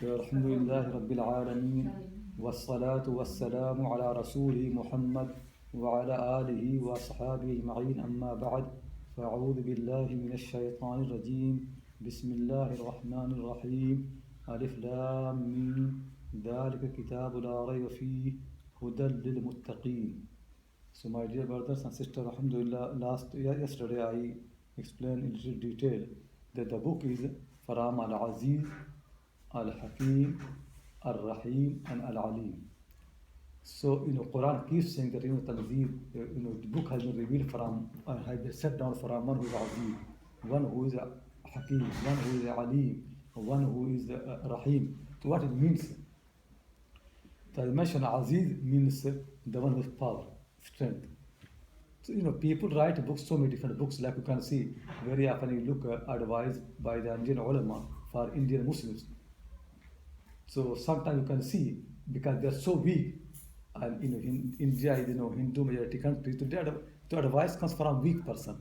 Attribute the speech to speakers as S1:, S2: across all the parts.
S1: الحمد لله رب العالمين والصلاة والسلام على رسوله محمد وعلى آله وأصحابه أجمعين أما بعد فأعوذ بالله من الشيطان الرجيم بسم الله الرحمن الرحيم ألف لام ميم ذلك كتاب لا ريب فيه هدى للمتقين. So my dear brothers and sisters, Alhamdulillah, yesterday I explained in little detail that the book is from Al-Aziz, Al-Hakim, Al-Rahim and Al-Alim. So, Quran keeps saying that, Tanzeel, the book has been revealed from, has been set down from one who is Aziz, one who is Hakim, one who is Alim, one who is Rahim. So what it means? So I mentioned Aziz means the one with power, strength. So, people write books, so many different books, like you can see, very often you look advice by the Indian ulama for Indian Muslims. So sometimes you can see, because they are so weak, and in India is Hindu majority country, so the advice comes from a weak person.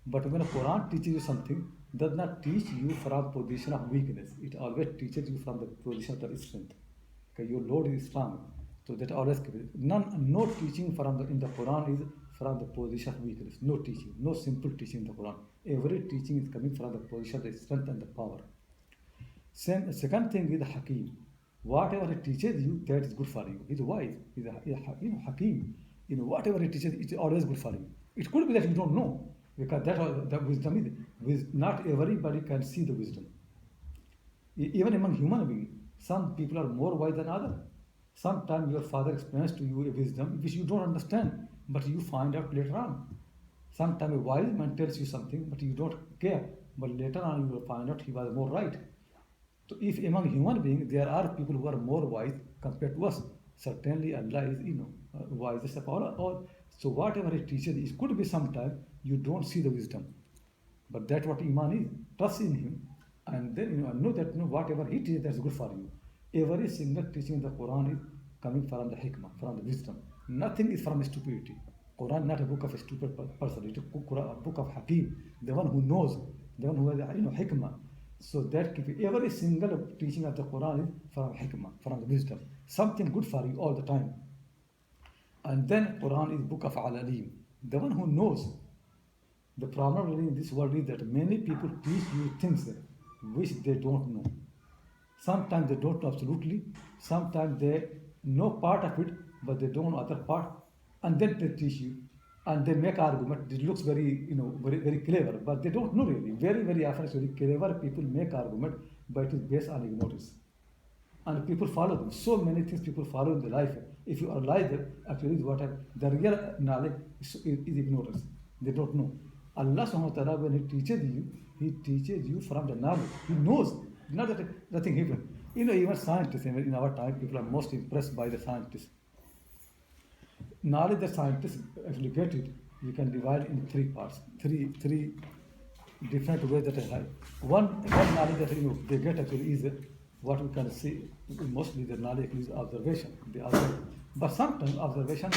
S1: But when Quran teaches you something, it does not teach you from position of weakness. It always teaches you from the position of strength. Okay, your Lord is strong. So that always no teaching in the Quran is from the position of weakness. No teaching, no simple teaching in the Quran. Every teaching is coming from the position of the strength and the power. Second thing is the Hakim. Whatever he teaches you, that is good for you. He's wise. He's Hakim. Whatever he teaches, it's always good for you. It could be that you don't know, because the wisdom is not everybody can see the wisdom. Even among human beings, some people are more wise than others. Sometimes your father explains to you a wisdom which you don't understand, but you find out later on. Sometimes a wise man tells you something, but you don't care. But later on you will find out he was more right. So if among human beings there are people who are more wise compared to us, certainly Allah is, wisest of all. So whatever he teaches, it could be sometime you don't see the wisdom. But that's what Iman is. Trust in him. And then know that whatever he teaches, that's good for you. Every single teaching in the Quran is coming from the hikmah, from the wisdom. Nothing is from stupidity. Quran is not a book of a stupid person. It's a book of Hakim, the one who knows, the one who has hikmah. So that every single teaching of the Quran is from hikmah, from the wisdom. Something good for you all the time. And then Quran is book of Al-Alim, the one who knows. The problem in this world is that many people teach you things which they don't know. Sometimes they don't know absolutely. Sometimes they know part of it, but they don't know other part. And then they teach you, and they make argument. It looks very, very, very clever, but they don't know really. Very, very often, it's very clever people make argument, but it is based on ignorance. And people follow them. So many things people follow in their life. If you are like that, actually, the real knowledge is ignorance. They don't know. Allah subhanahu wa ta'ala, when He teaches you from the knowledge. He knows, not that nothing hidden. Even scientists, in our time, people are most impressed by the scientists. Knowledge that scientists actually get it, you can divide in three parts, three different ways that I have. One knowledge that they get actually is what we can see, mostly the knowledge is observation. But sometimes observation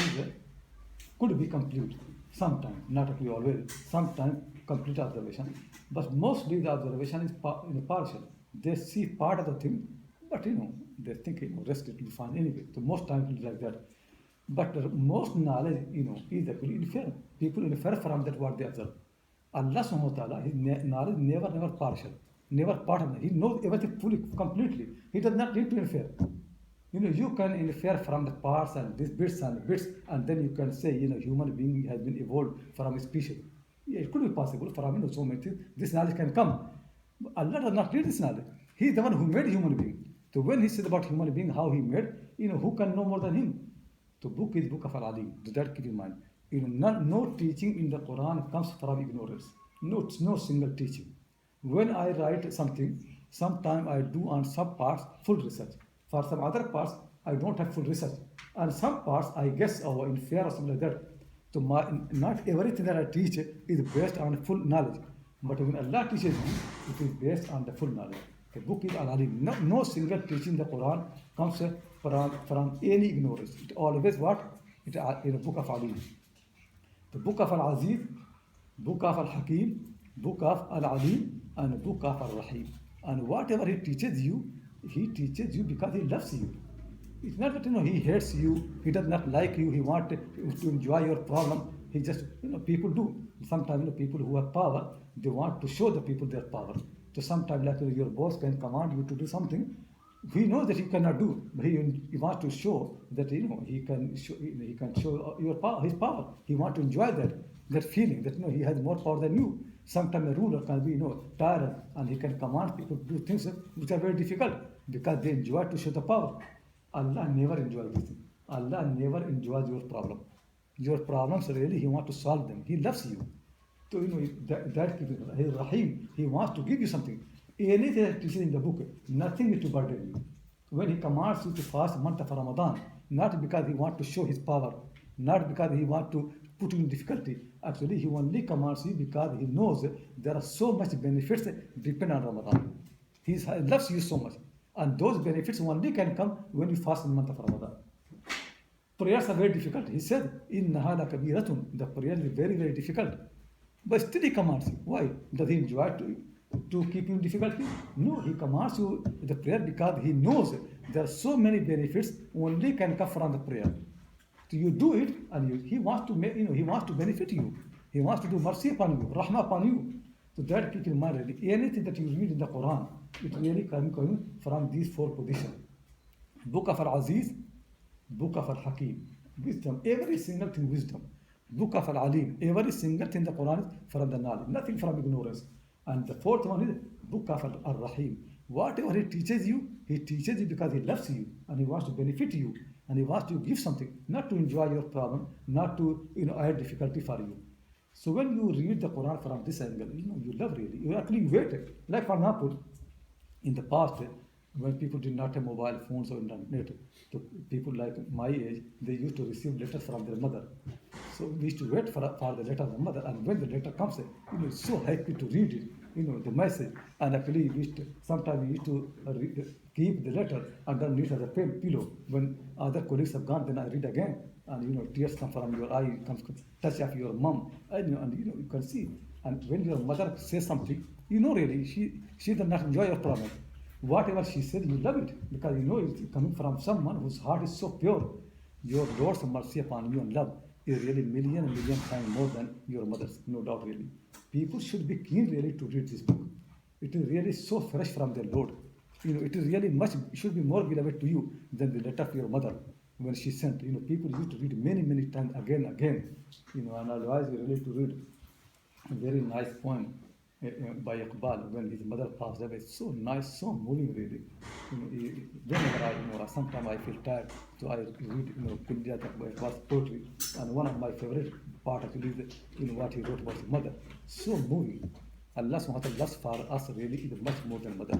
S1: could be complete. Sometimes, not actually always. Sometimes complete observation. But mostly the observation is partial. They see part of the thing, but they think rest it will be fine anyway. So most times it's like that. But most knowledge, is actually infer. People infer from that what they observe. Allah subhanahu wa ta'ala, his knowledge never partial, never part of it. He knows everything fully, completely. He does not need to infer. You can infer from the parts and these bits, and then you can say, human being has been evolved from a species. Yeah, it could be possible from so many things. This knowledge can come. Allah does not need this knowledge. He is the one who made human being. So when he said about human being, how he made, who can know more than him? The book is book of Al-Alim. Do that keep in mind. No teaching in the Quran comes from ignorance. No single teaching. When I write something, sometimes I do on some parts full research. For some other parts, I don't have full research. And some parts, I guess, or infer or something like that. So not everything that I teach is based on full knowledge. But when Allah teaches me, it is based on the full knowledge. The book is Al-Alim. No single teaching in the Quran comes from any ignorance. It always what? It is a book of Alim. The book of Al-Aziz, book of Al-Hakim, book of Al-Alim, and book of Al-Rahim. And whatever he teaches you, He teaches you because he loves you. It's not that he hates you, he does not like you, he wants to enjoy your problem. He just people do. Sometimes people who have power, they want to show the people their power. So sometimes like your boss can command you to do something. He knows that he cannot do, but he wants to show that he can show your power, his power. He wants to enjoy that feeling that he has more power than you. Sometimes a ruler can be tyrant, and he can command people to do things which are very difficult because they enjoy to show the power. Allah never enjoys this thing. Allah never enjoys your problem. Your problems really He wants to solve them. He loves you. So that He is Rahim. He wants to give you something. Anything that is in the book, nothing is to burden you. When He commands you to fast month of Ramadan, not because He wants to show His power, not because He wants to put you in difficulty. Actually, He only commands you because He knows there are so much benefits depend on Ramadan. He loves you so much. And those benefits only can come when you fast in the month of Ramadan. Prayers are very difficult. He said, إِنَّهَا لَكَبِيرَةٌ. The prayer is very, very difficult. But still He commands you. Why? Does He enjoy to keep you in difficulty? No, He commands you the prayer because He knows there are so many benefits only can come from the prayer. So you do it, and He wants to make, He wants to benefit you. He wants to do mercy upon you, rahmah upon you. So that keep in mind really. Anything that you read in the Quran, it really coming from these four positions. Book of Al-Aziz, Book of Al-Hakim, wisdom, every single thing wisdom. Book of Al-Alim, every single thing in the Quran is from the knowledge, nothing from ignorance. And the fourth one is Book of Al-Rahim. Whatever He teaches you because He loves you and He wants to benefit you and He wants to give something, not to enjoy your problem, not to add difficulty for you. So when you read the Quran from this angle, you love really. You actually wait. Like for example, in the past, when people did not have mobile phones or internet, so people like my age, they used to receive letters from their mother. So we used to wait for the letter of the mother, and when the letter comes, it's so happy to read it, the message. And actually, sometimes we used to keep the letter underneath the pillow. When other colleagues have gone, then I read again. And tears come from your eye, comes touch of your mom, and you can see. And when your mother says something, really she does not enjoy your problem. Whatever she said, you love it because it's coming from someone whose heart is so pure. Your Lord's mercy upon you and love is really million times more than your mother's, no doubt really. People should be keen really to read this book. It is really so fresh from their Lord. It is really should be more beloved to you than the letter of your mother. When she sent, people used to read many times again, and I advise you really to read a very nice poem by Iqbal when his mother passed away. So nice, so moving really. Whenever sometimes I feel tired, so I read, Iqbal's poetry, and one of my favorite part actually is what he wrote about his mother. So moving. Allah subhanahu wa ta'ala loves for us really is much more than mother.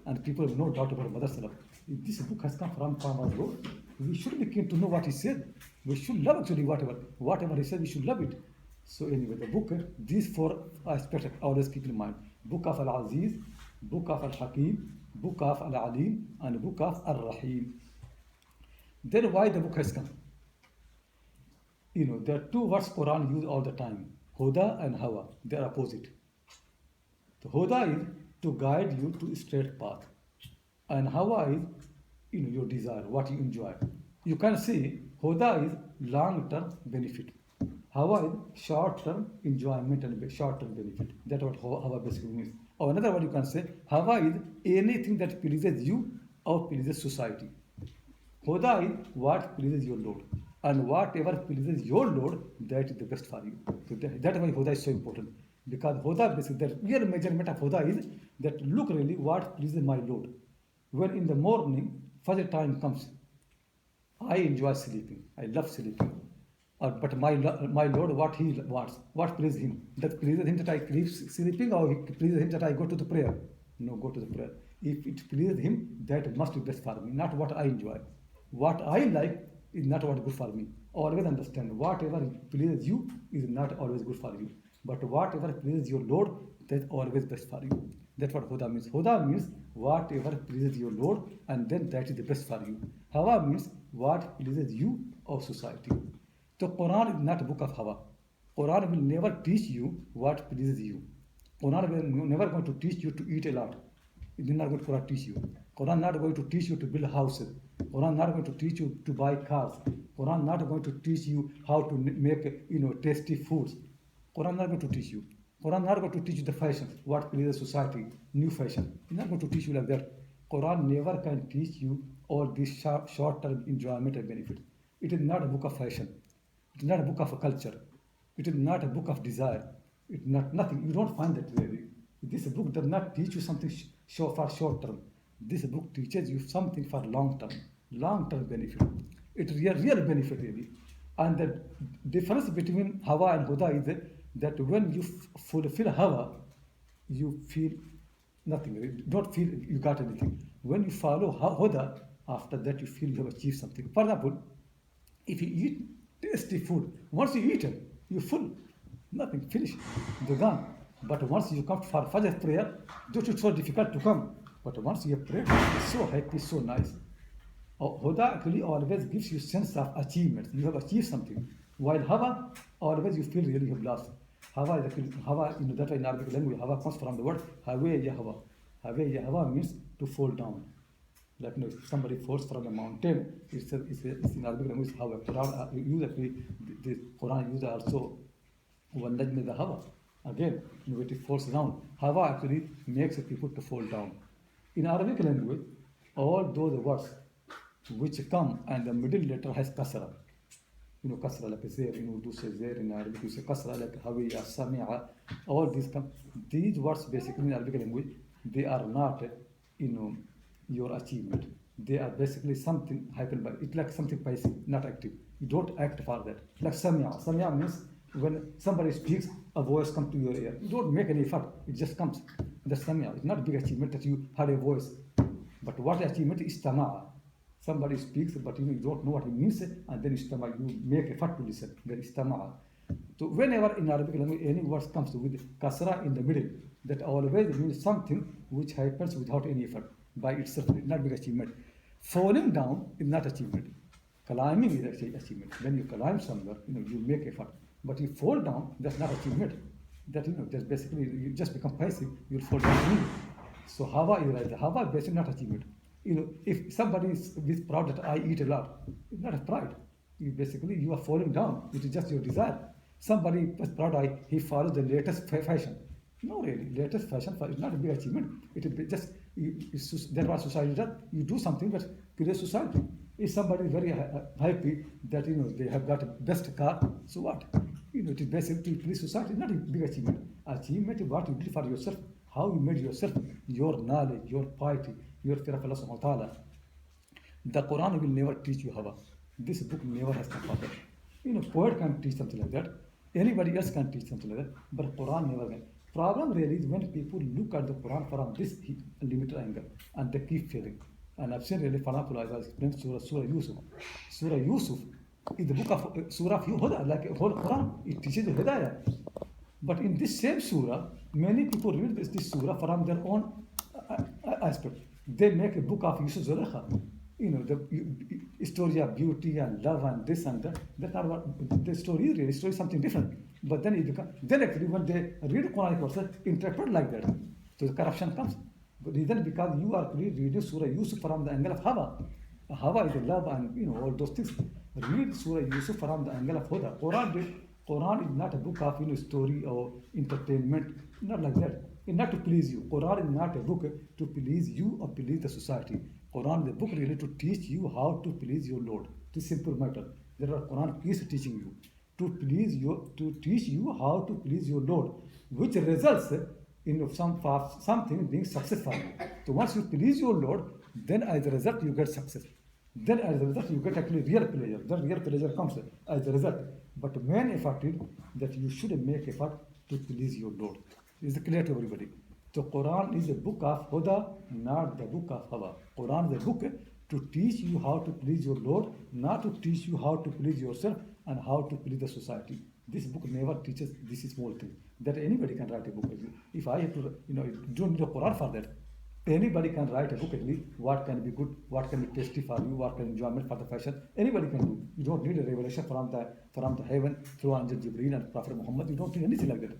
S1: And people have no doubt about mother's love. If this book has come from our Lord, we should be keen to know what He said. We should love actually whatever He said, we should love it. So anyway, the book, these four aspects always keep in mind. Book of Al-Aziz, Book of Al-Hakim, Book of Al-Alim, and Book of Al-Rahim. Then why the book has come? There are two words Quran use all the time. Huda and Hawa. They are opposite. The Huda is to guide you to a straight path. And Hawa is your desire, what you enjoy. You can say Huda is long-term benefit. Hawa is short-term enjoyment and short-term benefit. That's what Hawa basically means. Or another word you can say, Hawa is anything that pleases you or pleases society. Huda is what pleases your Lord. And whatever pleases your Lord, that is the best for you. So that's why Huda is so important. Because Huda, basically, the real measurement of Huda is that look really what pleases my Lord. When in the morning, Fajr time comes, I enjoy sleeping. I love sleeping. But my Lord, what He wants, what pleases Him? That pleases Him that I keep sleeping, or it pleases Him that I go to the prayer? No, go to the prayer. If it pleases Him, that must be best for me, not what I enjoy. What I like is not what is good for me. Always understand, whatever pleases you is not always good for you. But whatever pleases your Lord, that's always best for you. That's what Huda means. Huda means whatever pleases your Lord, and then that is the best for you. Hawa means what pleases you or society. So Quran is not a book of Hawa. Quran will never teach you what pleases you. Quran will never going to teach you to eat a lot. It is not going to Quran teach you. Quran not going to teach you to build houses. Quran not going to teach you to buy cars. Quran not going to teach you how to make tasty foods. Quran not going to teach you. Quran not going to teach you the fashion, what pleases society, new fashion. It's not going to teach you like that. Quran never can teach you all these short-term enjoyment and benefit. It is not a book of fashion. It is not a book of culture. It is not a book of desire. It is not nothing. You don't find that really. This book does not teach you something for short term. This book teaches you something for long term benefit. It is real benefit really. And the difference between Hawa and Huda is that when you fulfill Hawa, you feel nothing. You don't feel you got anything. When you follow Huda, after that you feel you have achieved something. For example, if you eat tasty food, once you eat it, you're full. Nothing, finish. They're gone. But once you come for Fajr prayer, it's so difficult to come. But once you have prayed, it's so happy, so nice. Huda actually always gives you sense of achievement. You have achieved something. While Hawa, always you feel really you have lost. Hawa, that in Arabic language, Hawa comes from the word Hawe ya Hawa. Hawe ya Hawa means to fall down. Like if somebody falls from a mountain, it's in Arabic language Hawa. The Quran uses also one najm the Hawa. Again, when it falls down, Hawa actually makes people to fall down. In Arabic language, all those words which come and the middle letter has kasra. Kasra like zer, do say zer in Arabic, you say kasra like hawiya, sami'a. All these come. These words basically in Arabic language, they are not, your achievement. They are basically something happened by it's like something passive, not active. You don't act for that. Like sami'a. Sami'a means when somebody speaks, a voice comes to your ear. You don't make any effort, it just comes. That's sami'a. It's not a big achievement that you heard a voice. But what achievement is tama'a. Somebody speaks, but you don't know what he means, and then you make effort to listen. Then istama'a. So whenever in Arabic language any word comes with kasra in the middle, that always means something which happens without any effort by itself. It's not big achievement. Falling down is not achievement. Climbing is actually achievement. When you climb somewhere, you make effort. But you fall down, that's not achievement. That just basically you just become passive. You'll fall down. So Hawa is right. Hawa is basically not achievement. If somebody is proud that I eat a lot, it's not a pride. You are falling down. It is just your desire. Somebody is proud he follows the latest fashion. No, really, latest fashion is not a big achievement. It is just that's what society does. You do something that pleases society. If somebody is very happy that they have got a best car, so what? It is basically to please society. Not a big achievement. Achievement is what you did for yourself. How you made yourself, your knowledge, your piety, your fear of Allah subhanahu wa ta'ala. The Quran will never teach you Hawa. This book never has come for that. Poet can teach something like that. Anybody else can teach something like that. But Quran never can. Problem really is when people look at the Quran from this limited angle and they keep failing. And I've seen really, for example, I was explaining Surah Yusuf. Surah Yusuf is the book of Surah of Huda, like a whole Quran. It teaches Hidayah. But in this same surah, many people read this surah from their own aspect. They make a book of Yusuf Zulaikha. The story of beauty and love and this and that. That's not what the story is really. The story is something different. But then actually when they read Quranic verses, interpret like that. So the corruption comes. The reason because you are reading Surah Yusuf from the angle of Hawa. Hawa is the love and all those things. Read Surah Yusuf from the angle of Huda. Quran is not a book of story or entertainment, not like that. It's not to please you. Quran is not a book to please you or please the society. Quran is a book really to teach you how to please your Lord. It is simple matter. There are Quran keeps teaching you to teach you how to please your Lord, which results in something being successful. So once you please your Lord, then as a result you get success. Then as a result you get actually real pleasure. Then real pleasure comes as a result. But main effort is that you should make effort to please your Lord. Is it clear to everybody? So Quran is a book of Huda, not the book of Hawa. Quran is a book to teach you how to please your Lord, not to teach you how to please yourself and how to please the society. This book never teaches this small thing. That anybody can write a book. If I have to, don't need a Quran for that. Anybody can write a book actually, what can be good, what can be tasty for you, what can be enjoyment for the fashion. Anybody can do. You don't need a revelation from the heaven through Angel Jibreel and Prophet Muhammad. You don't need anything like that.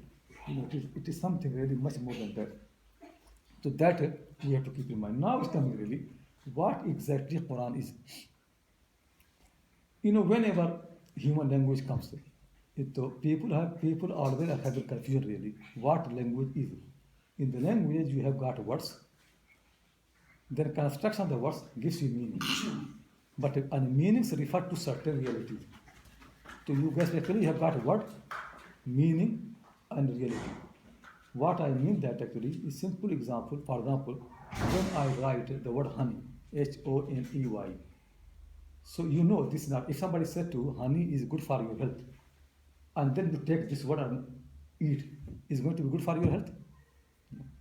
S1: It is something really much more than that. So that we have to keep in mind. Now it's coming really, what exactly Quran is. Whenever human language comes, people always have a confusion really. What language is? In the language you have got words, then construction of the words gives you meaning. But meanings refer to certain realities. So you basically have got word, meaning, and reality. What I mean that actually is simple example. For example, when I write the word honey, Honey, so this is not. If somebody said to honey is good for your health, and then you take this word and eat, is going to be good for your health?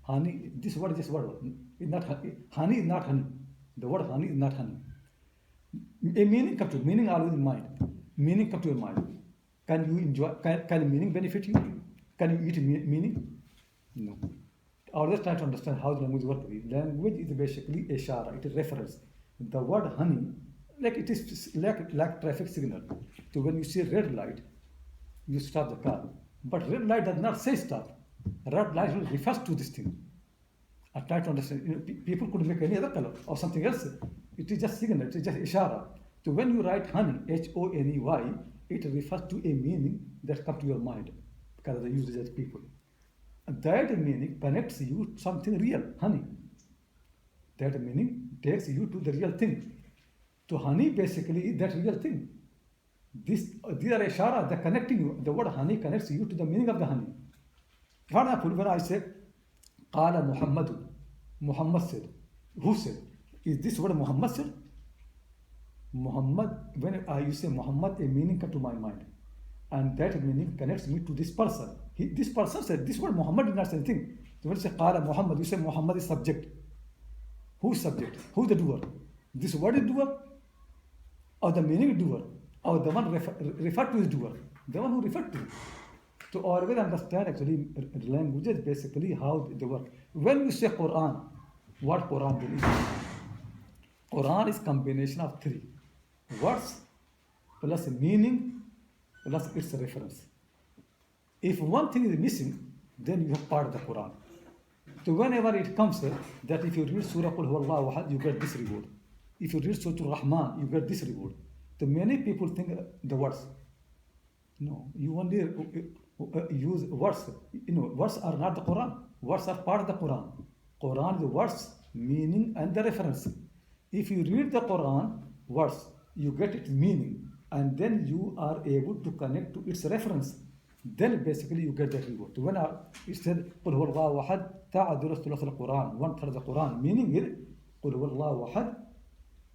S1: Honey, this word is just word. It's not honey. Honey is not honey. The word honey is not honey. A meaning comes to meaning always in mind. Meaning comes to your mind. Can you enjoy? Can meaning benefit you? Can you eat meaning? No. Always try to understand how the language works. Language is basically a shara. It is reference. The word honey, like it is like traffic signal. So when you see red light, you stop the car. But red light does not say stop. Red light refers to this thing. I try to understand. People could make any other color or something else. It is just signal. It is just ishara. So when you write honey, Honey, it refers to a meaning that comes to your mind because of the usage of people. And that meaning connects you to something real, honey. That meaning takes you to the real thing. So honey basically is that real thing. These are ishara that connecting you. The word honey connects you to the meaning of the honey. For example, when I say Qala Muhammadu, Muhammad said. Who said? Is this word Muhammad said? Muhammad, when you say Muhammad, a meaning comes to my mind. And that meaning connects me to this person. This person said, this word Muhammad did not say anything. So when you say Qala Muhammad, you say Muhammad is subject. Who is subject? Who is the doer? This word is doer? Or the meaning is doer? Or the one referred to is doer? The one who referred to. To always understand actually languages basically how they work. When you say Quran, what Quran then is? Quran is combination of three. Words plus meaning plus its reference. If one thing is missing, then you have part of the Quran. So whenever it comes that if you read Surah Qul Huwallahu Ahad, you get this reward. If you read Surah Rahman, you get this reward. So many people think the words. No, you only use words. Words are not the Quran. Words are part of the Quran. Quran is the words, meaning, and the reference. If you read the Quran words, you get its meaning, and then you are able to connect to its reference. Then basically you get that reward. So when it said قُلْ هُوَ اللَّهُ أَحَدٌ تَعْدُلُ ثُلُثَ الْقُرْآنِ, 1/3 of the Quran, meaning is قُلْ هُوَ اللَّهُ أَحَدٌ,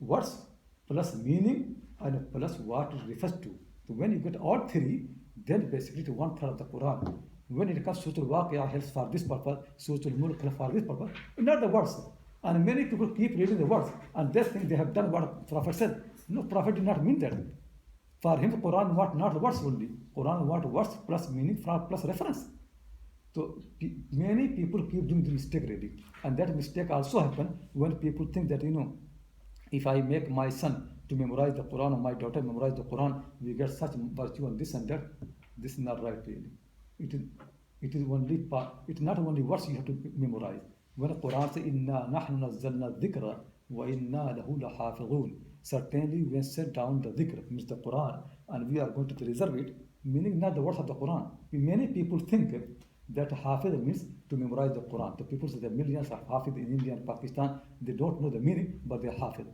S1: words plus meaning and plus what it refers to. So when you get all three, then basically to 1/3 of the Quran. When it comes to Surah Al-Waqi'ah helps for this purpose, Surah Al-Mulk helps for this purpose, not the words. And many people keep reading the words and they think they have done what Prophet said. No, Prophet did not mean that. For him, Quran was not words only. Quran was words plus meaning plus reference. So many people keep doing the mistake really. And that mistake also happens when people think that, if I make my son to memorize the Quran or my daughter memorize the Quran, we get such virtue and this and that. This is not right really. It is only part. It's not only words you have to memorize. When the Quran says, "Inna nahnu nazzalna dhikra wa inna lahu lahafidhun," certainly we have set down the dhikr, means the Quran, and we are going to preserve it, meaning not the words of the Quran. Many people think that hafiz means to memorize the Quran. The people say there are millions of hafiz in India and Pakistan. They don't know the meaning, but they are hafiz.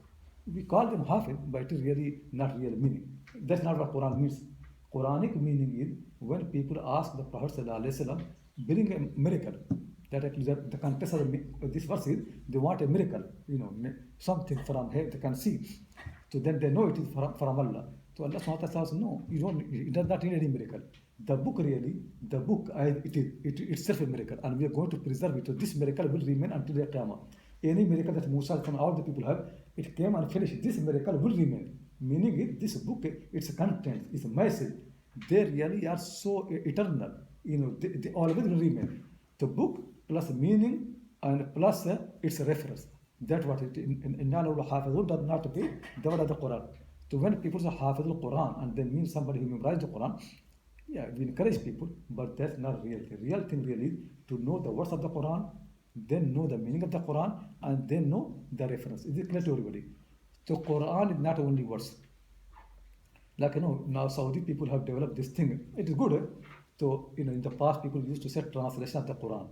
S1: We call them hafiz, but it is really not real meaning. That's not what Quran means. Quranic meaning is when people ask the Prophet ﷺ, bring a miracle. That actually the context of this verse is they want a miracle, something from here they can see. So then they know it is from Allah. So Allah SWT says, no, it does not need any miracle. The book it is itself a miracle, and we are going to preserve it. So this miracle will remain until the Qiyamah. Any miracle that Musa from all the people have, it came and finished. This miracle will remain. Meaning is this book, its content, its message, they really are so eternal. They always will remain. The book plus meaning and plus its reference. That's what it is. Inna lahu hafidhun does not be the word of the Quran. So when people say hafidhul Quran and they mean somebody who memorized the Quran, yeah, we encourage people, but that's not real. The real thing really is to know the words of the Quran, they know the meaning of the Quran and they know the reference. Is it clear to everybody? So Quran is not only words. Like now Saudi people have developed this thing. It is good. So in the past people used to say translation of the Quran.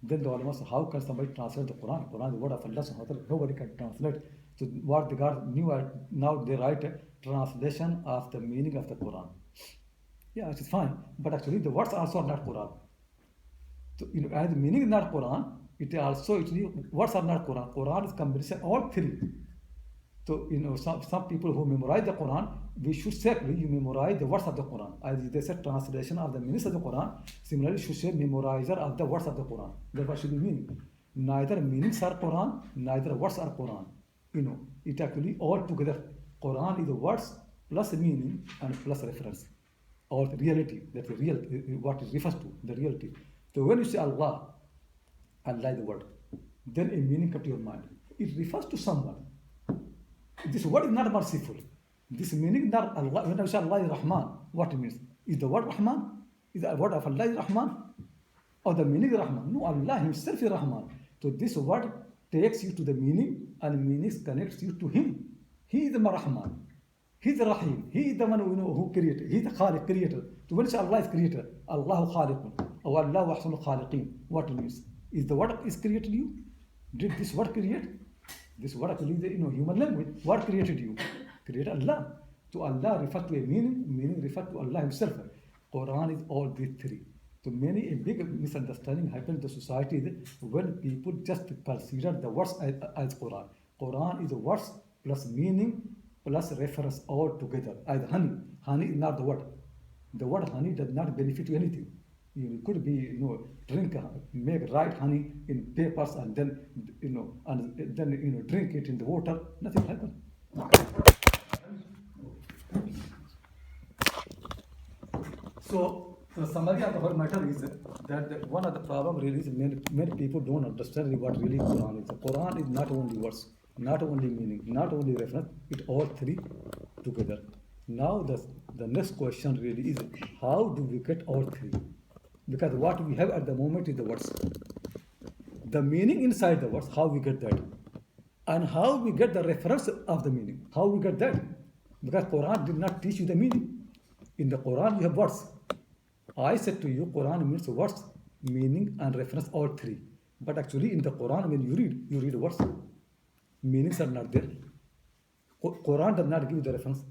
S1: Then the ulama said, how can somebody translate the Quran? Quran is the word of Allah subhanahu wa ta'ala. Nobody can translate. So what they got new, now they write a translation of the meaning of the Quran. Yeah, it is fine. But actually the words also are not Quran. So as the meaning is not Quran, words are not Quran. Quran is combination all three. So some people who memorize the Quran, we should say you memorize the words of the Quran. As they said, translation of the meanings of the Quran. Similarly, should say memorizer of the words of the Quran. That's what should be meaning. Neither meanings are Quran, neither words are Quran. It actually all together. Quran is the words plus meaning and plus reference. Or the reality, that's the real, what it refers to, the reality. So when you say Allah, Allah is the word, then a meaning comes to your mind. It refers to someone. This word is not merciful. This meaning is not Allah. When I say Allah is Rahman, what it means? Is the word Rahman? Is the word of Allah is Rahman? Or the meaning is Rahman? No, Allah himself is Rahman. So this word takes you to the meaning and meaning connects you to him. He is the Rahman. He is the Rahim. He is the one who created. He is the Khaliq, creator. So when you say Allah is creator, Allahu Khaliqun, or Allahu Ahsanul Khaliqeen, what it means? Is the word is created you? Did this word create? This word actually is human language. What created you? Created Allah. So Allah refers to a meaning refers to Allah himself. Quran is all these three. So a big misunderstanding happens in the society when people just consider the words as Quran. Quran is the words plus meaning plus reference all together. As honey. Honey is not the word. The word honey does not benefit you anything. You could be, make right honey in papers and then, drink it in the water. Nothing happens. So the summary of the whole matter is that one of the problems really is many people don't understand what really Quran is. The Quran is not only words, not only meaning, not only reference, it all three together. Now the next question really is, how do we get all three? Because what we have at the moment is the words. The meaning inside the words, how we get that? And how we get the reference of the meaning. How we get that? Because Quran did not teach you the meaning. In the Quran you have words. I said to you, Quran means words, meaning and reference all three. But actually in the Quran when you read words. Meanings are not there. Quran does not give you the reference.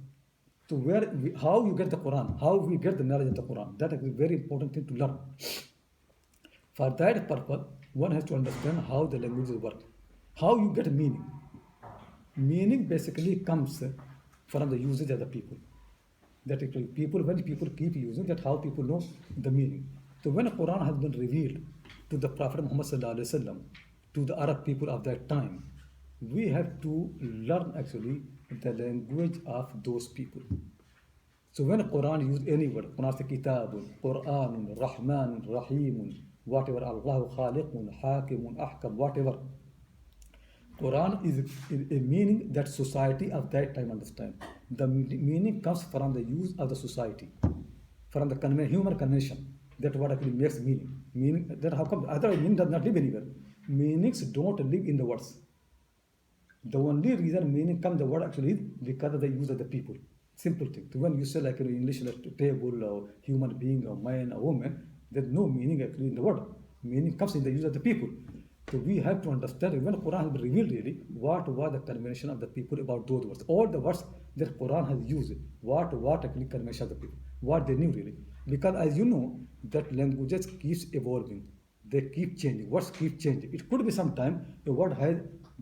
S1: So how you get the Quran, how we get the knowledge of the Quran, that is a very important thing to learn. For that purpose, one has to understand how the languages work, how you get meaning. Meaning basically comes from the usage of the people. That actually when people keep using that, how people know the meaning. So when the Quran has been revealed to the Prophet Muhammad sallallahu alaihi wasallam, to the Arab people of that time, we have to learn actually the language of those people. So when Quran used any word, Quran says Kitabun, Quranun, Rahmanun, Rahimun, whatever, Allahu Khaliqun, Hakimun, Ahkam, whatever. Quran is a meaning that society of that time understand. The meaning comes from the use of the society, from the human convention. That's what actually makes meaning. Meaning that how come other meaning does not live anywhere. Meanings don't live in the words. The only reason meaning comes the word actually is because of the use of the people. Simple thing. So when you say like in English, like table or human being or man or woman, there's no meaning actually in the word. Meaning comes in the use of the people. So we have to understand when Quran has been revealed really, what was the convention of the people about those words. All the words that Quran has used, what actually convention of the people, what they knew really. Because as you know, that languages keeps evolving. They keep changing. Words keep changing. It could be sometime a word has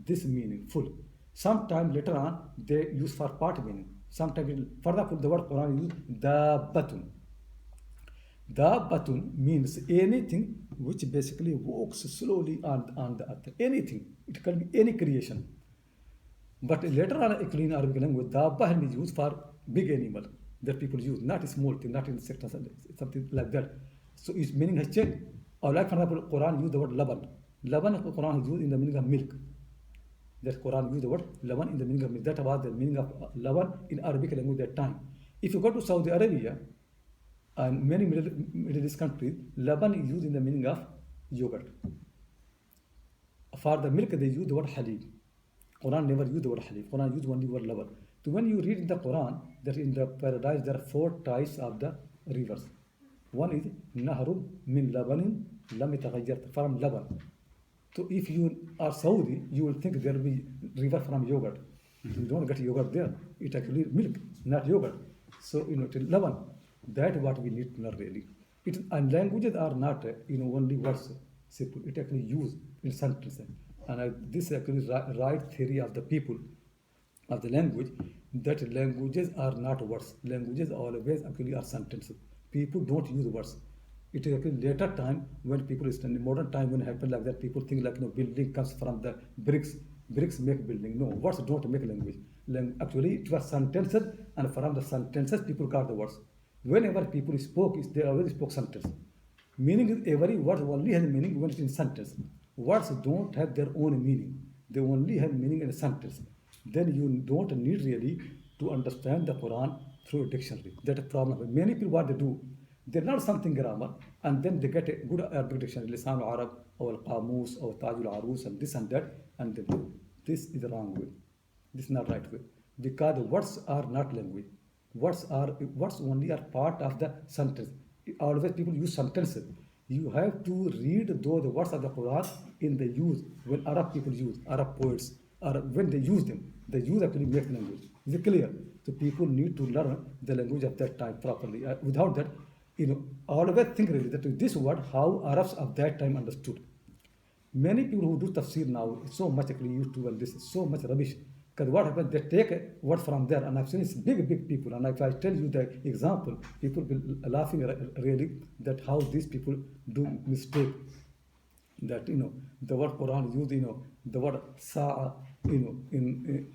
S1: this meaning full. Sometime later on they use for part meaning. Sometimes, for example, the word Quran is dabbatun. Dabbatun means anything which basically walks slowly on the earth. Anything. It can be any creation. But later on, actually in Arabic language, dabba is used for big animal that people use, not a small thing, not insect or something like that. So its meaning has changed. Or like for example, Quran used the word laban. Laban, Quran is used in the meaning of milk. That Quran used the word laban in the meaning of milk. That was the meaning of laban in Arabic language at that time. If you go to Saudi Arabia and many Middle East countries, laban is used in the meaning of yogurt. For the milk, they use the word halib. Quran never used the word halib. Quran used only the word laban. So when you read in the Quran that in the paradise there are 4 types of the rivers. One is nahrun min labanin lam yataghayyar, from laban. So if you are Saudi, you will think there will be river from yogurt. You don't get yogurt there. It actually milk, not yogurt. So till laban. That is what we need to learn really. And languages are not only words. Simple. It actually used in sentences. And this is actually right theory of the people of the language, that languages are not words. Languages always actually are sentences. People don't use words. It is actually later time when people in modern time when it happens like that, people think like building comes from the bricks. Bricks make building. No, words don't make language. Actually, it was sentences, and from the sentences people got the words. Whenever people spoke, they always spoke sentence. Meaning is every word only has meaning when it's in sentence. Words don't have their own meaning. They only have meaning in a sentence. Then you don't need really to understand the Quran through a dictionary. That's a problem. Many people, what they do, they learn something grammar and then they get a good Arabic dictionary, Lisan al-Arab or Al-Qamus or Taj al-Arus and this and that, and they do. This is the wrong way. This is not right way. Because the words are not language. Words only are part of the sentence. Always people use sentences. You have to read those words of the Quran in the use, when Arab people use, Arab poets, or when they use them, the use actually makes language. Is it clear? So people need to learn the language of that time properly. Without that, always think really that this word, how Arabs of that time understood. Many people who do tafsir now, so much actually used to, and this is so much rubbish. Because what happens, they take a word from there, and I've seen it's big people, and if I tell you the example, people will be laughing really that how these people do mistake. That the word Quran used the word sa'a in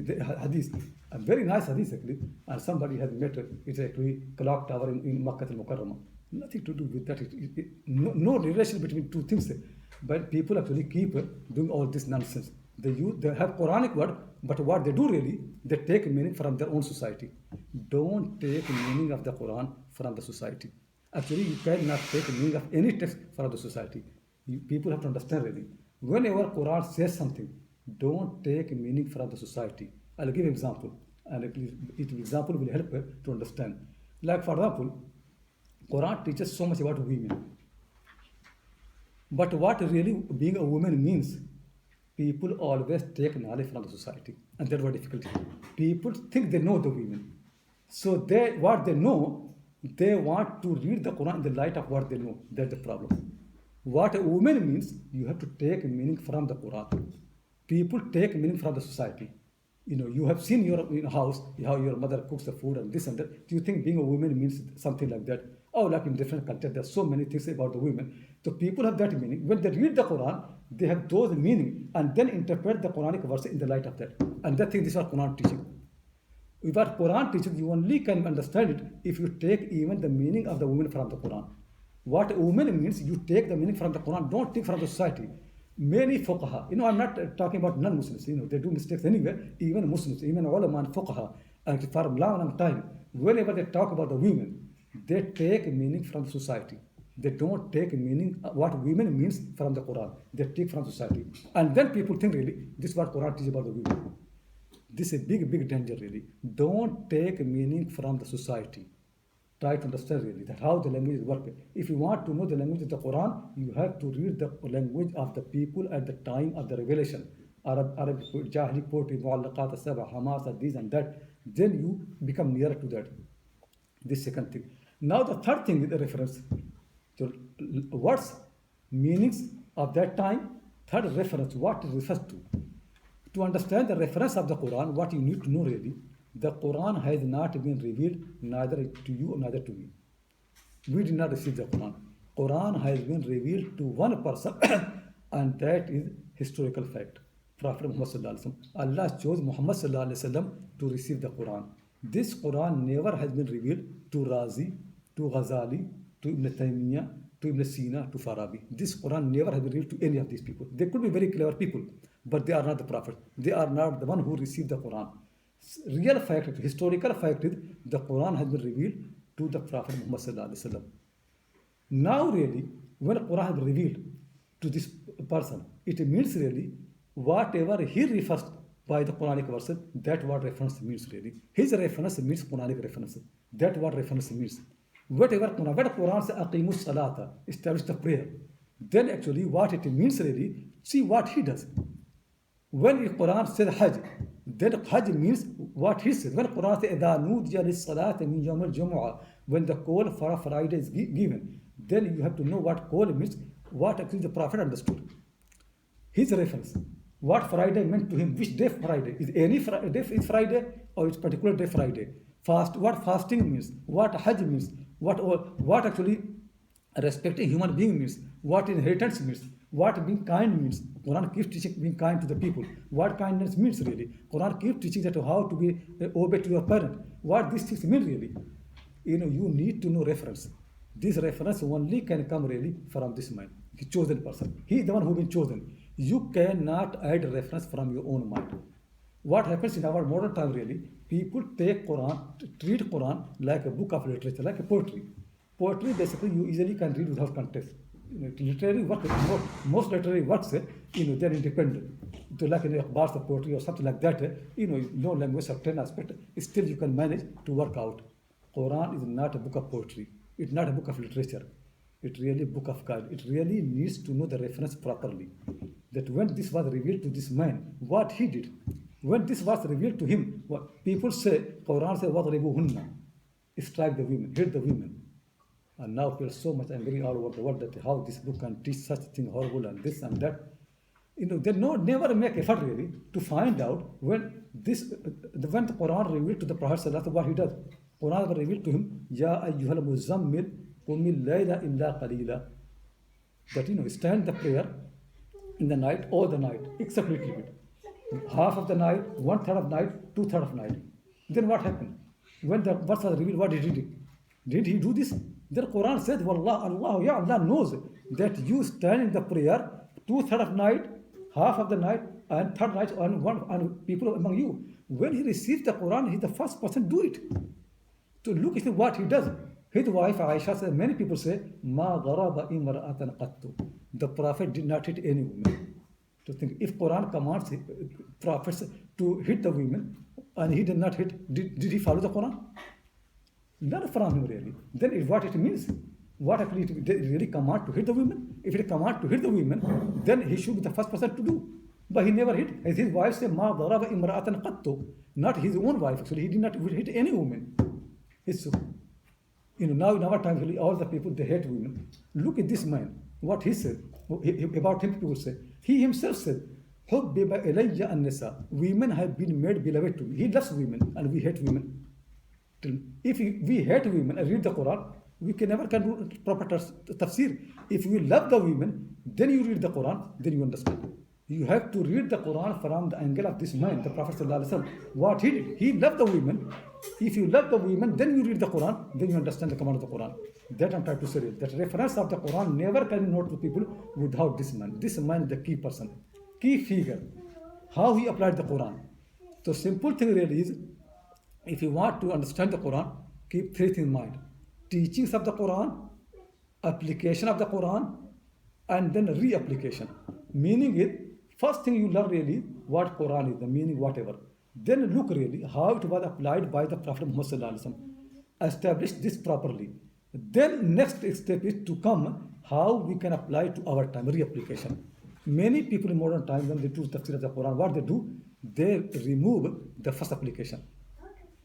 S1: the hadith, a very nice hadith actually, and somebody has met it's actually clock tower in Makkah al-Mukarramah. Nothing to do with that. No relation between two things. But people actually keep doing all this nonsense. They have Quranic word, but what they do really, they take meaning from their own society. Don't take meaning of the Quran from the society. Actually, you cannot take meaning of any text from the society. People have to understand really. Whenever Quran says something, don't take meaning from the society. I'll give an example, and example will help to understand. Like for example, Quran teaches so much about women. But what really being a woman means, people always take knowledge from the society, and that's what difficulty. People think they know the women, so what they know, they want to read the Quran in the light of what they know. That's the problem. What a woman means, you have to take meaning from the Quran. People take meaning from the society. You have seen your house, how your mother cooks the food and this and that. Do you think being a woman means something like that? Oh, like in different cultures, there are so many things about the women. So people have that meaning. When they read the Quran, they have those meaning and then interpret the Quranic verse in the light of that. And that thing, this is what Quran teaching. What Quran teaches, you only can understand it if you take even the meaning of the woman from the Quran. What a woman means, you take the meaning from the Quran, don't take from the society. Many fuqaha, I'm not talking about non-Muslims, they do mistakes anyway, even Muslims, even ulama and fuqaha, and for a long time, whenever they talk about the women, they take meaning from society. They don't take meaning, what women means from the Quran. They take from society. And then people think really, this is what Quran teaches about the women. This is a big danger really. Don't take meaning from the society. Try to understand really that how the language works. If you want to know the language of the Quran, you have to read the language of the people at the time of the revelation. Arabic, Jahili poetry, Mu'allaqat, As-Saba, Hamas, this and that. Then you become nearer to that. This second thing. Now the third thing is the reference. So words, meanings of that time. Third reference, what it refers to. To understand the reference of the Quran, what you need to know really, the Quran has not been revealed neither to you neither to me. We did not receive the Quran. Quran has been revealed to one person and that is historical fact. Prophet Muhammad Sallallahu Alaihi Wasallam. Allah chose Muhammad Sallallahu Alaihi Wasallam to receive the Quran. This Quran never has been revealed to Razi, to Ghazali, to Ibn Taymiyyah, to Ibn Sina, to Farabi. This Quran never has been revealed to any of these people. They could be very clever people, but they are not the Prophet. They are not the one who received the Quran. Real fact, historical fact is the Quran has been revealed to the Prophet Muhammad Sallallahu Alaihi Wasallam. Now really, when Quran has been revealed, to this person. It means really whatever he refers by the Quranic verse, that what reference means really. His reference means Quranic reference. That what reference means. Whatever Quran says, aqimus salata, establish the prayer. Then actually what it means really, see what he does. When the Quran says Hajj, then Hajj means what he says. When Quran says إِذَا نُودِيَ لِلصَّلَاةِ مِنْ يَوْمِ الْجُمُعَةِ, when the call for a Friday is given, then you have to know what call means, what actually the Prophet understood. His reference. What Friday meant to him, which day Friday? Is any day is Friday or it's particular day Friday? Fast, what fasting means, what Hajj means, what actually respecting human being means, what inheritance means, what being kind means. Quran keeps teaching being kind to the people. What kindness means really. Quran keeps teaching that how to be obey to your parent. What these things mean really. You need to know reference. This reference only can come really from this mind, the chosen person. He is the one who has been chosen. You cannot add reference from your own mind. What happens in our modern time really, people take Quran, treat Quran like a book of literature, like a poetry. Poetry basically you easily can read without context. Literary work, most literary works, they're independent. Like in bars of poetry or something like that, no language or 10 aspect, still you can manage to work out. Quran is not a book of poetry. It's not a book of literature. It's really a book of God. It really needs to know the reference properly. That when this was revealed to this man, what he did, when this was revealed to him, what people say, Quran says, وَضْرِبُوهُنَّ, strike the women, hit the women. And now feel so much angry all over the world that how this book can teach such thing horrible and this and that. They never make effort really to find out when the Quran revealed to the Prophet what he does. Quran was revealed to him, Ya ayyuhal muzammil qumil layla illa qalila. That stand the prayer in the night, all the night, except little bit. Half of the night, 1/3 of night, 2/3 of night. Then what happened? When the verse was revealed, what did he do? Did he do this? Then Quran said, Wallah, Allah knows that you stand in the prayer 2/3 of night, half of the night, and third night, and people among you. When he received the Quran, he's the first person to do it. To look at what he does. His wife Aisha said, many people say, Ma daraba imra'atan qattu. The Prophet did not hit any woman. To think, if Quran commands prophets to hit the women, and he did not hit, did he follow the Quran? Not from him really. Then what it means? What actually it really command to hit the women? If it command to hit the women, then he should be the first person to do. But he never hit. As his wife said, Ma daraba imra'atan qattu. Not his own wife actually. He did not hit any woman. It's so. Now in our time, really, all the people, they hate women. Look at this man. What he said. About him, people say. He himself said, Hubbiba ilayya an-nisa. Women have been made beloved to me. He loves women and we hate women. If we hate women and read the Quran, we can never do proper tafsir. If you love the women, then you read the Quran, then you understand. You have to read the Quran from the angle of this man, the Prophet ﷺ. What he did, he loved the women. If you love the women, then you read the Quran, then you understand the command of the Quran. That I'm trying to say. That reference of the Quran never can be known to people without this man. This man is the key person, key figure. How he applied the Quran. So simple thing really is, if you want to understand the Quran, keep three things in mind. Teachings of the Quran, application of the Quran, and then reapplication. Meaning is, first thing you learn really what Quran is, the meaning, whatever. Then look really how it was applied by the Prophet Muhammad ﷺ. Establish this properly. Then next step is to come how we can apply to our time, reapplication. Many people in modern times, when they do tafsir of the Quran, what they do? They remove the first application.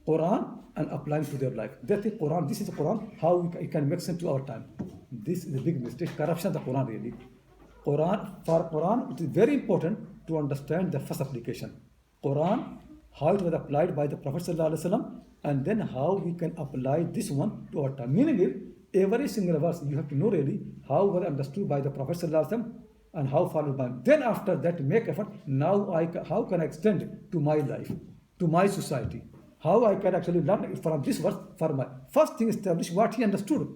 S1: Quran and applying to their life. They think Quran, this is the Quran, how it can make sense to our time. This is a big mistake, corruption of the Quran really. For Quran, it is very important to understand the first application. Quran, how it was applied by the Prophet ﷺ, and then how we can apply this one to our time. Meaning is, every single verse, you have to know really how was understood by the Prophet ﷺ and how followed by him. Then after that, make effort, now how can I extend to my life, to my society? How I can actually learn from this verse for my first thing, establish what he understood.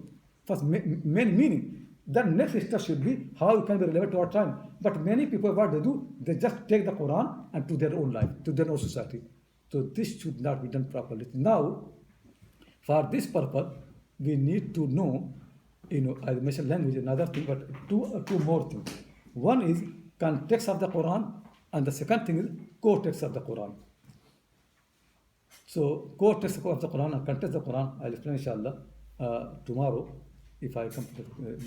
S1: First, main meaning. Then next step should be how it can be relevant to our time. But many people, what they do, they just take the Quran and to their own life, to their own society. So this should not be done properly. Now, for this purpose, we need to know, I mentioned language, another thing, but two more things. One is context of the Quran, and the second thing is core text of the Quran. So core text of the Quran and context of the Quran, I'll explain inshallah tomorrow. If I come to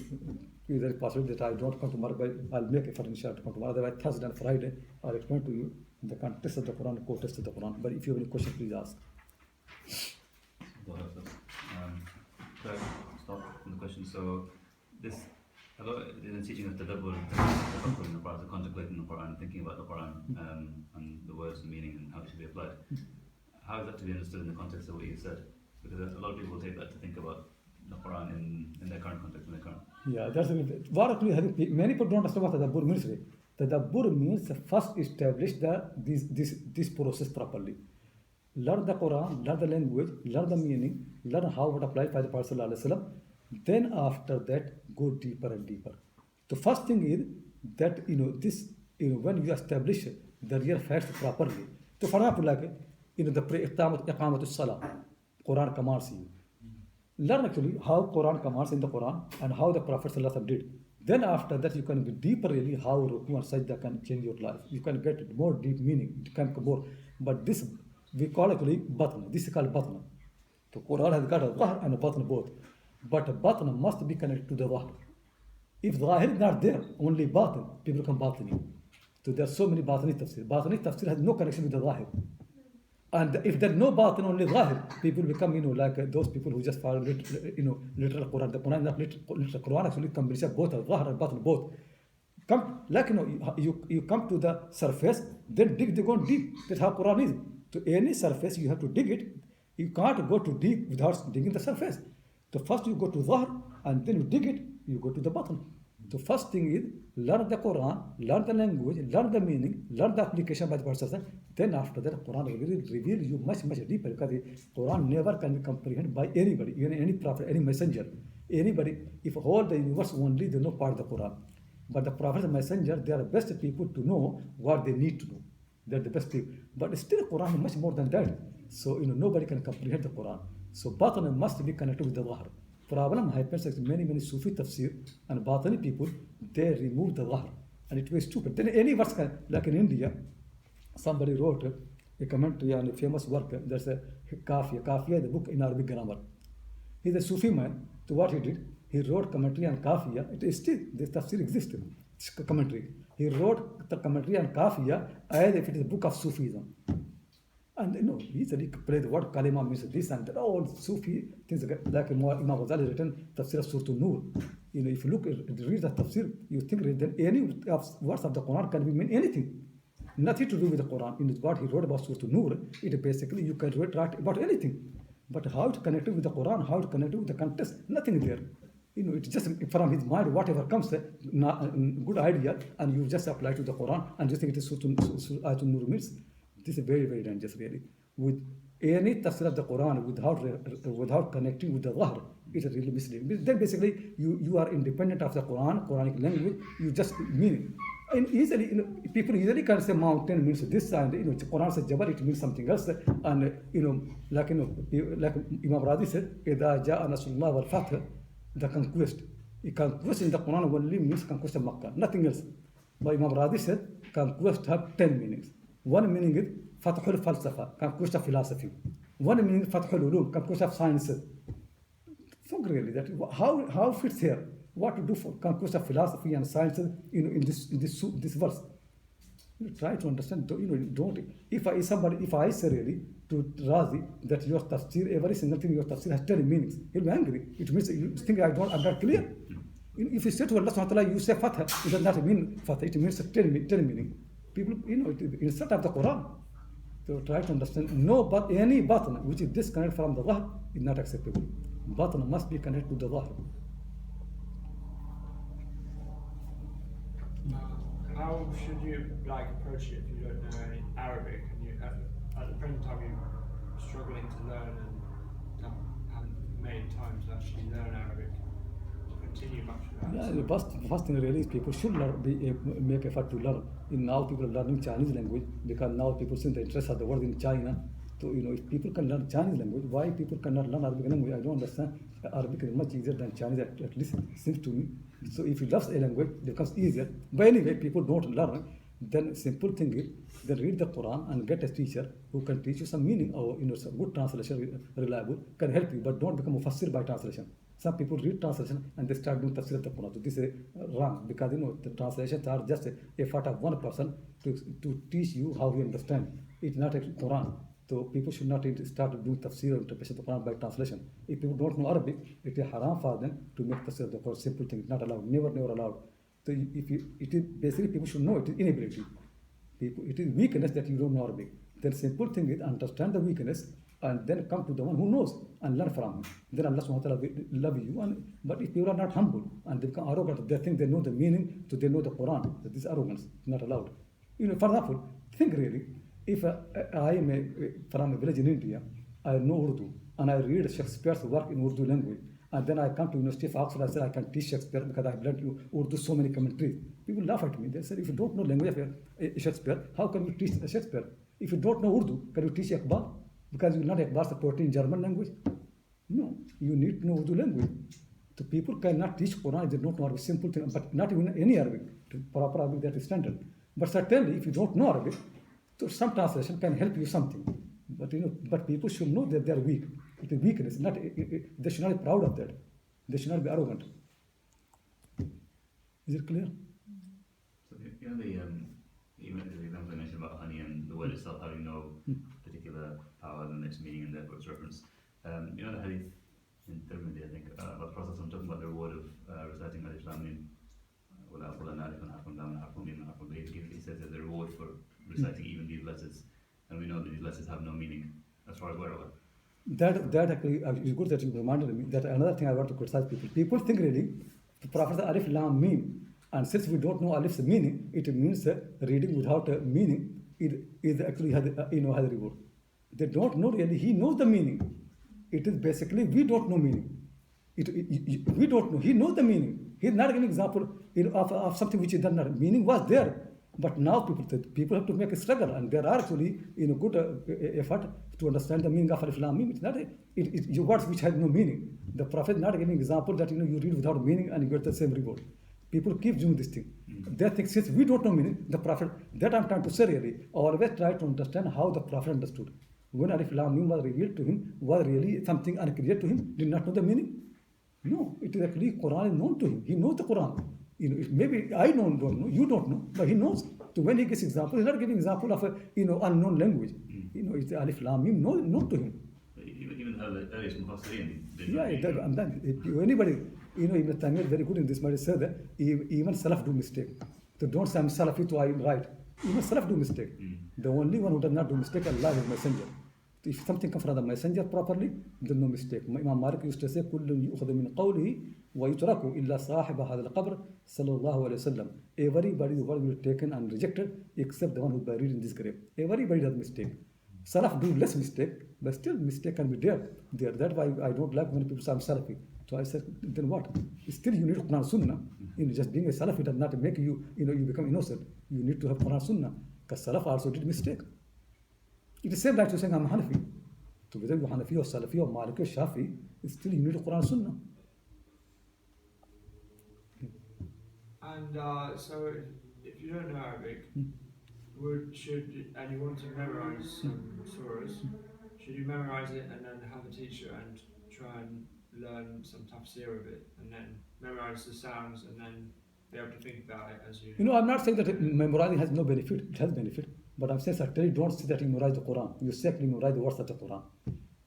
S1: either possible that I don't come tomorrow, but I'll make effort inshallah to come tomorrow. Otherwise, Thursday and Friday, I'll explain to you the context of the Quran, core text of the Quran. But if you have any questions, please ask.
S2: Stop from the question. So, this a lot in the teaching of tadabbur in the Quran, so contemplating the Quran, thinking about the Quran and the words and meaning and how it should be applied. How is that to be understood in the context of what you said? Because a lot of people take that to think about the Quran in their current context, in their current.
S1: Yeah, that's many people don't understand what tadabbur means. Tadabbur means first establish this process properly. Learn the Quran, learn the language, learn the meaning, learn how it applies by the Prophet ﷺ. Then after that, go deeper and deeper. The first thing is that when you establish the real facts properly. So for example, like the iqamatus salah, Quran commands you. Learn actually how Quran commands in the Quran and how the Prophet ﷺ did. Then after that, you can go deeper really how ruku and sajda can change your life. You can get more deep meaning. It can more. But this we call actually batna. This is called batna. So Quran has got a zahr and a batna both. But batna must be connected to the zahr. If zahir is not there, only batin, people come batini. So there are so many batini tafsir. Batini tafsir has no connection with the zahir. And if there is no batin, only zahir, people become, like those people who just follow literal Quran. The Quran is not literal Quran, actually combination both, zahir and batin both. You come to the surface, then dig, they go deep. That's how Quran is. To any surface, you have to dig it. You can't go too deep without digging the surface. So first you go to zahir, and then you dig it, you go to the batin. The first thing is learn the Quran, learn the language, learn the meaning, learn the application by the Prophet. Then after that, Quran will reveal you much deeper, because the Quran never can be comprehended by anybody, even any prophet, any messenger, anybody. If all the universe only, they know part of the Quran. But the prophet and messenger, they are the best people to know what they need to know. They're the best people. But still, Quran is much more than that. So nobody can comprehend the Quran. So batin must be connected with the zahir. Problem happens is many Sufi tafsir and Batani people, they remove the zahir. And it was stupid. Then any verse, like in India, somebody wrote a commentary on a famous work. There's a Kafiya. Kafiya is the book in Arabic grammar. He's a Sufi man. So what he did, he wrote commentary on Kafiya. It is still, this tafsir existed. It's commentary. He wrote the commentary on Kafiya as if it is a book of Sufism. And he said he played the word kalima means this and that. All Sufi things like Imam Ghazali written Tafsir of Surah Nur. If you read the Tafsir, you think that any words of the Quran can mean anything. Nothing to do with the Quran. In what he wrote about Surah Nur, it basically you can write about anything. But how it connected with the Quran, how it connected with the context, nothing there. It's just from his mind, whatever comes, good idea, and you just apply to the Quran and just think it is Surah Nur means. This is very dangerous, really. With any tafsir of the Quran without connecting with the zahir, it is really misleading. Then basically you are independent of the Quran, Quranic language. You just mean it. And easily, people easily can say mountain means this, and Quran says Jabal, it means something else. And like Imam Radi said, "Ida ja'a Nasrullah wal Fath," the conquest. A conquest in the Quran only means conquest of Makkah, nothing else. But Imam Radi said conquest have 10 meanings. One meaning is Fathul Falsafa, conquest of philosophy. One meaning is Fathul Ulum, conquest of science. Think really that how fits here? What to do for conquest of philosophy and science in this verse? Try to understand. Don't. If I say really to Razi that your tafsir, every single thing your tafsir has 10 meanings, he'll be angry. It means you think I'm not clear. If you say to Allah subhanahu wa ta'ala, you say Fatha, it does not mean Fatha. It means 10 meaning. People, instead of the Quran, so try to understand. No, but any batin which is disconnected from the zahir is not acceptable. Batin must be connected to the zahir.
S3: How should you approach it if you don't know any Arabic and you at the present time you're struggling to learn and haven't made time to actually learn Arabic? Continue much of that.
S1: Yeah, the first thing really is people should make effort to learn. Now people are learning Chinese language because now people see the interest of the world in China. So if people can learn Chinese language, why people cannot learn Arabic language? I don't understand. Arabic is much easier than Chinese, at least it seems to me. So if you love a language, it becomes easier. But anyway, people don't learn. Then simple thing is, then read the Quran and get a teacher who can teach you some meaning, or some good translation, reliable, can help you. But don't become mufassir by translation. Some people read translation and they start doing tafsir of the Quran. So this is wrong, because the translations are just a effort of one person to teach you how you understand. It's not a Quran. So people should not start doing tafsir or interpretation of the Quran by translation. If people don't know Arabic, it is haram for them to make tafsir of the Quran. Simple thing, not allowed, never allowed. So it is basically, people should know it is inability. It is weakness that you don't know Arabic. Then simple thing is understand the weakness and then come to the one who knows and learn from him. Then Allah subhanahu wa ta'ala will love you. But if people are not humble and they become arrogant, they think they know the meaning, so they know the Quran. That this arrogance is not allowed. For example, think really, if I am from a village in India, I know Urdu and I read Shakespeare's work in Urdu language, and then I come to University of Oxford, I say I can teach Shakespeare because I've learned Urdu so many commentaries. People laugh at me. They say, if you don't know language of Shakespeare, how can you teach Shakespeare? If you don't know Urdu, can you teach Iqbal? Because you learn Iqbal's poetry in German language? No, you need to know Urdu language. So people cannot teach Quran if they don't know Arabic. Simple thing, but not even any Arabic, proper Arabic that is standard. But certainly, if you don't know Arabic, so some translation can help you something. But people should know that they are weak. It is weakness. They should not be proud of that. They should not be arrogant. Is it clear?
S2: So even the example I mentioned about honey and the word itself, how do you know particular power and its meaning and therefore its reference? The hadith in Tirmidhi, I think, about the Prophet talking about the reward of reciting Alif Lam Mim. He says there's a reward for reciting even these letters, and we know that these letters have no meaning as far as we're aware.
S1: That actually is good that you reminded me. That another thing I want to criticize people. People think really the Prophet said Alif Lam Mim, and since we don't know Alif's meaning, it means reading without a meaning is actually has a reward. They don't know really. He knows the meaning. It is basically we don't know meaning. We don't know. He knows the meaning. He's not giving example of something which is done not. Meaning was there, but now people have to make a struggle, and there are actually good effort to understand the meaning of Alif Lam Mim. It's not words which have no meaning. The Prophet not giving example that you read without meaning and you get the same reward. People keep doing this thing. They think since we don't know meaning, the Prophet, that I'm trying to say really, always try to understand how the Prophet understood. When Alif Lam Mim was revealed to him, was really something unclear to him, did not know the meaning? No, it is actually Quran is known to him. He knows the Quran. Maybe I don't know, you don't know, but he knows. So when he gives example, he's not giving example of a unknown language. It's Alif Lam Mim known to him.
S2: Even the earliest Mufassirin.
S1: Anybody, Ibn Taymiyyah is very good in this, but he said that even Salaf do mistake. So don't say I'm Salafi, so I'm right. Even Salaf do mistake. The only one who does not do mistake, Allah is Messenger. If something comes from the Messenger properly, then no mistake. Imam Malik used to say, كُلٌّ يُؤْخَذُ مِنْ قَوْلِهِ وَيُتْرَكُ إِلَّا صَاحِبَ هَذَا الْقَبْرِ صلى الله عليه وسلم. Everybody's word will be taken and rejected except the one who is buried in this grave. Everybody does mistake. Salaf do less mistake, but still mistake can be there. That's why I don't like when people say I'm Salafi. So I said, then what? Still you need Quran Sunnah. Just being a Salafi does not make you, you become innocent. You need to have Quran Sunnah. Because Salaf also did mistake. It is same like to saying I'm Hanafi. So whether you're Hanafi or Salafi or Maliki or Shafi, still you need Quran Sunnah.
S3: And so if you don't know Arabic, and you want to memorize some surahs, should you memorize it and then have a teacher and try and learn some tafsir of it, and then memorize the sounds and then be able to think about it as you...
S1: I'm not saying that memorizing has no benefit. It has benefit. But I'm saying certainly don't say that you memorize the Quran. You simply memorize the words of the Quran.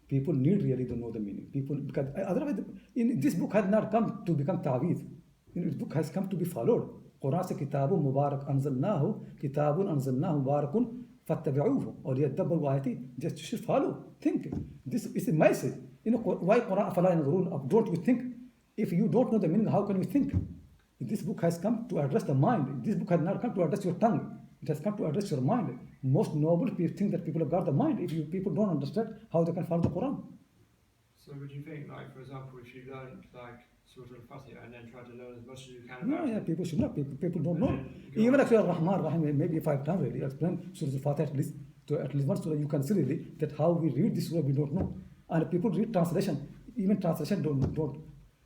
S1: People need really to know the meaning. Because otherwise, this book has not come to become ta'weez. This book has come to be followed. Quran says, Kitabun Mubarak Anzalnahu, Kitabun Anzalnahu Mubarakun Fattabi'uhu. Or yadabbaru ayati. Just you should follow. Think. This is a message. Why Quran afala yanzurun? Don't you think? If you don't know the meaning, how can you think? This book has come to address the mind. This book has not come to address your tongue. It has come to address your mind. Most noble people think that people have got the mind. If people don't understand how they can follow the Quran.
S3: So would you think, like, for example, if you learned like Surah Al-Fatiha and then try to learn as much as you can about it?
S1: People should not. People don't know. Even actually Rahman, Rahim, maybe if I have time really, explain Surah Al-Fatiha at least one surah, you can see really that how we read this surah we don't know. And people read translation. even translation don't.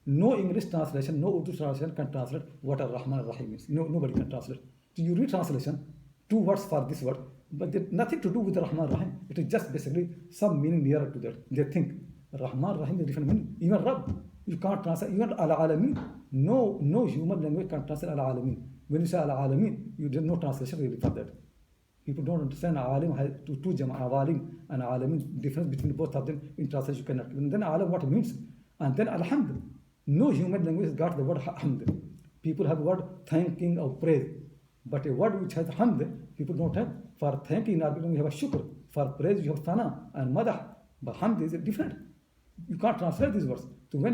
S1: No English translation, no Urdu translation can translate what Ar-Rahman Ar-Rahim means. Nobody can translate. So you read translation, 2 words for this word, but there's nothing to do with Rahman Rahim. It is just basically some meaning nearer to that. They think Rahman Rahim is different meaning. Even Rabb, you can't translate. Even Al-Alamin, no human language can translate Al-Alamin. When you say Al-Alamin, there's no translation really for that. People don't understand Alim has two jama, Awalim and Alamin, difference between both of them in translation you cannot. And then Alam what it means. And then Alhamd. No human language has got the word Hamd. People have the word thanking or praise. But a word which has Hamd, people don't have. For thanking in Arabic, you have a shukr. For praise, you have Sana and Madah. But Hamd is different. You can't translate these words. So when